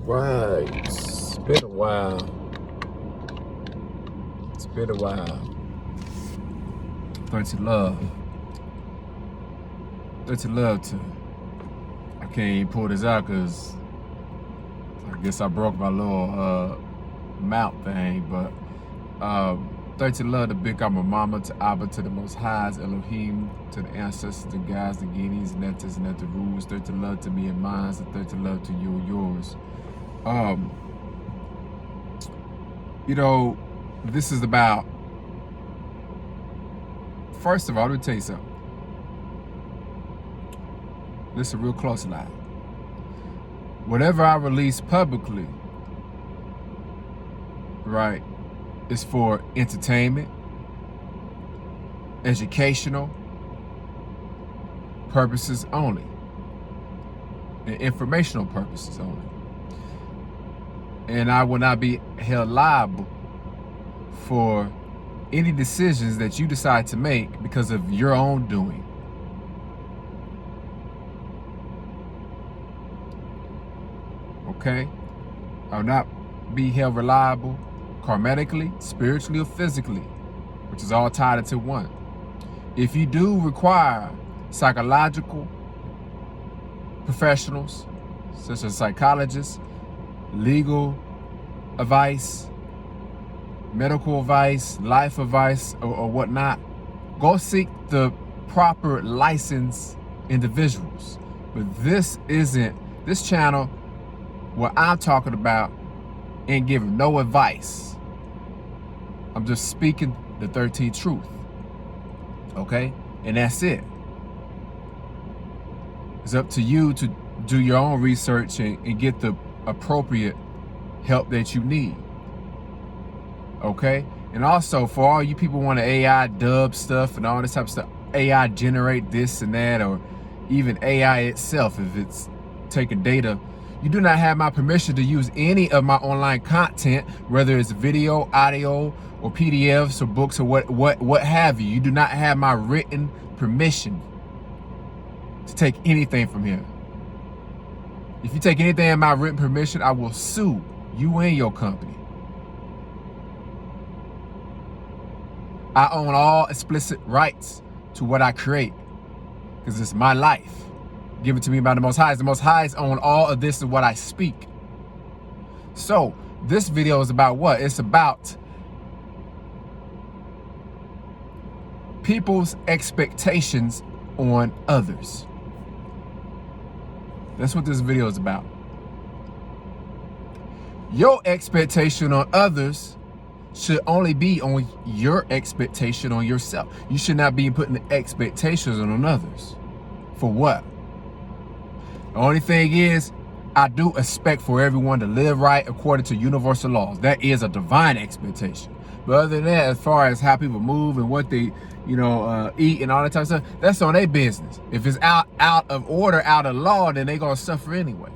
Right. It's been a while. It's been a while. 30 love. 30 love to. I can't even pull this out because I guess I broke my little mouth thing, but 30 love to Big Mama Mama, to Abba, to the Most High's Elohim, to the ancestors, the guides, the guineas, netters, and the rules. 30 love to me and mine, and 30 love to you and yours. You know, this is about, first of all, let me tell you something. Listen real close now. Whatever I release publicly, right, is for entertainment, educational purposes only, and informational purposes only. And I will not be held liable for any decisions that you decide to make because of your own doing. Okay? I will not be held reliable karmatically, spiritually, or physically, which is all tied into one. If you do require psychological professionals, such as psychologists, legal advice, medical advice, life advice, or whatnot, go seek the proper licensed individuals. But this channel, what I'm talking about, ain't giving no advice. I'm just speaking the 13th truth. Okay? And that's it. It's up to you to do your own research and get the appropriate help that you need. Okay? And also, for all you people want to AI dub stuff and all this type of stuff, AI generate this and that, or even AI itself, if it's taking data, you do not have my permission to use any of my online content, whether it's video, audio, or PDFs or books or what have you. You do not have my written permission to take anything from here. If you take anything in my written permission, I will sue you and your company. I own all explicit rights to what I create because it's my life. Given to me by the Most Highs. The Most Highs own all of this and what I speak. So this video is about what? It's about people's expectations on others. That's what this video is about. Your expectation on others should only be on your expectation on yourself. You should not be putting the expectations on others. For what? The only thing is, I do expect for everyone to live right according to universal laws. That is a divine expectation. But other than that, as far as how people move and what they, eat and all that type of stuff, that's on their business. If it's out of order, out of law, then they're gonna suffer anyway.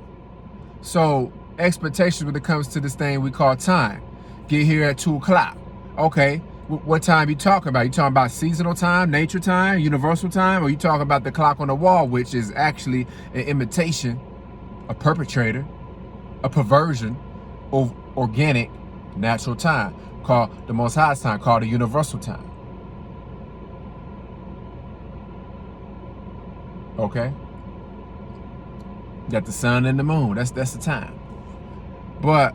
So expectations when it comes to this thing we call time. Get here at 2 o'clock. Okay, what time you talking about? You talking about seasonal time, nature time, universal time, or you talking about the clock on the wall, which is actually an imitation, a perpetrator, a perversion of organic, natural time, called the Most High's time, called the universal time. Okay? You got the sun and the moon. That's the time. But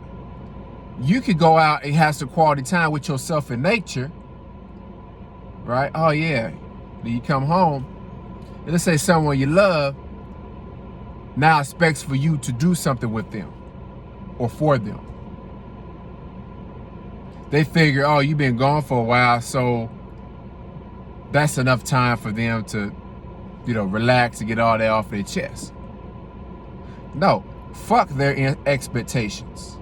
you could go out and have some quality time with yourself in nature, right? Oh yeah. Then you come home, and let's say someone you love now expects for you to do something with them or for them. They figure, oh, you've been gone for a while, so that's enough time for them to, relax and get all that off their chest. No, fuck their expectations.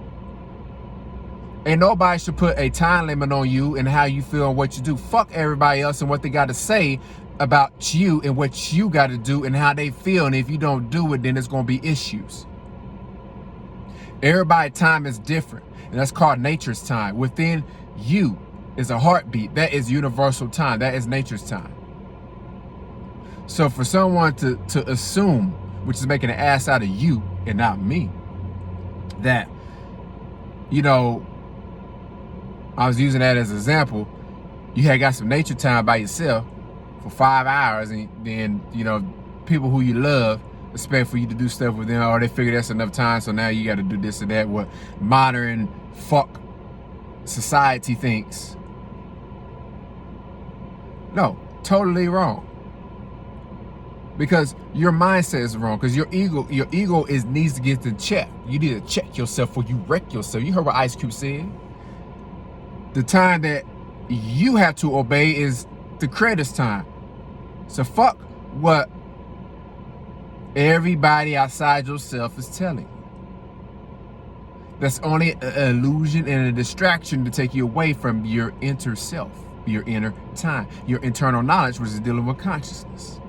And nobody should put a time limit on you and how you feel and what you do. Fuck everybody else and what they got to say about you and what you got to do and how they feel. And if you don't do it, then there's going to be issues. Everybody's time is different. And that's called nature's time. Within you is a heartbeat. That is universal time. That is nature's time. So for someone to assume, which is making an ass out of you and not me, that, you know, I was using that as an example. You had got some nature time by yourself for 5 hours, and then, you know, people who you love expect for you to do stuff with them, or they figure that's enough time, so now you got to do this or that, what modern fuck society thinks. No, totally wrong. Because your mindset is wrong. Because your ego needs to get in check. You need to check yourself before you wreck yourself. You heard what Ice Cube said. The time that you have to obey is the Creator's time. So fuck what everybody outside yourself is telling you. That's only an illusion and a distraction to take you away from your inner self, your inner time, your internal knowledge, which is dealing with consciousness.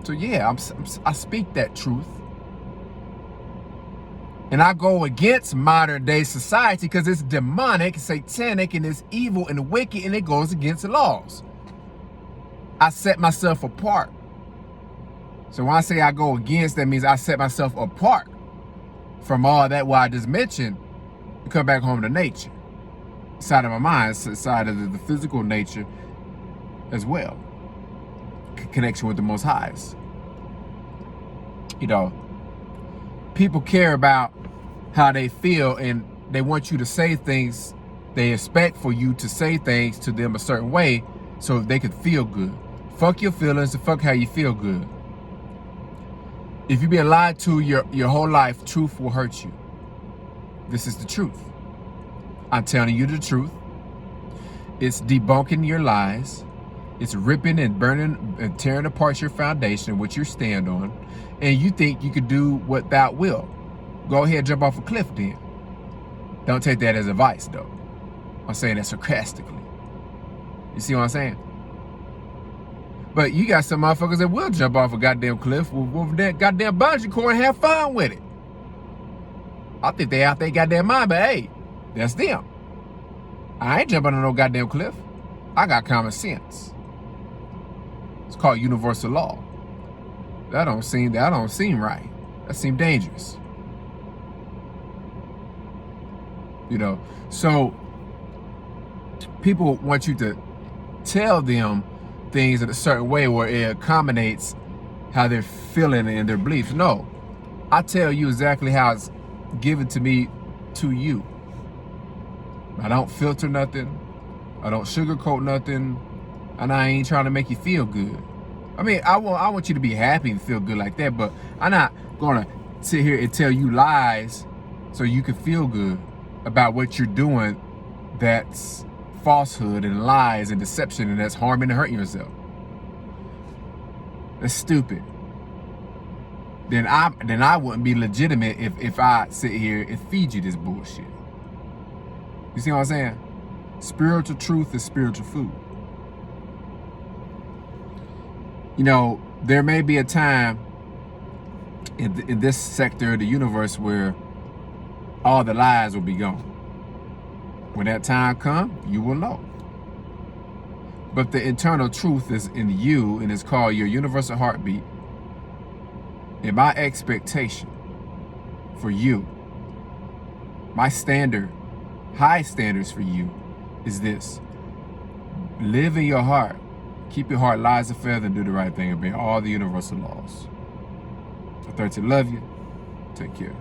So yeah, I speak that truth. And I go against modern day society because it's demonic, satanic, and it's evil and wicked, and it goes against the laws. I set myself apart. So when I say I go against, that means I set myself apart from all that what I just mentioned to come back home to nature. Side of my mind, side of the physical nature as well. Connection with the Most Highs. You know, people care about how they feel, and they want you to say things. They expect for you to say things to them a certain way so they could feel good. Fuck your feelings and fuck how you feel good. If you've been lied to your whole life, truth will hurt you. This is the truth. I'm telling you the truth. It's debunking your lies. It's ripping and burning and tearing apart your foundation, which you stand on. And you think you could do what thou will. Go ahead and jump off a cliff then. Don't take that as advice, though. I'm saying that sarcastically. You see what I'm saying? But you got some motherfuckers that will jump off a goddamn cliff with that goddamn bungee cord and have fun with it. I think they out their goddamn mind, but hey, that's them. I ain't jumping on no goddamn cliff. I got common sense. It's called universal law. That don't seem right. That seem dangerous. You know, so people want you to tell them things in a certain way where it accommodates how they're feeling and their beliefs. No, I tell you exactly how it's given to me to you. I don't filter nothing. I don't sugarcoat nothing. And I ain't trying to make you feel good. I mean, I want you to be happy and feel good like that, but I'm not gonna sit here and tell you lies so you can feel good about what you're doing that's falsehood and lies and deception, and that's harming and hurting yourself. That's stupid. Then I wouldn't be legitimate if I sit here and feed you this bullshit. You see what I'm saying? Spiritual truth is spiritual food. You know, there may be a time in this sector of the universe where all the lies will be gone. When that time comes, you will know. But the internal truth is in you, and it's called your universal heartbeat. And my expectation for you, my standard, high standards for you is this. Live in your heart. Keep your heart light as a feather and do the right thing, obey all the universal laws. I thought to love you. Take care.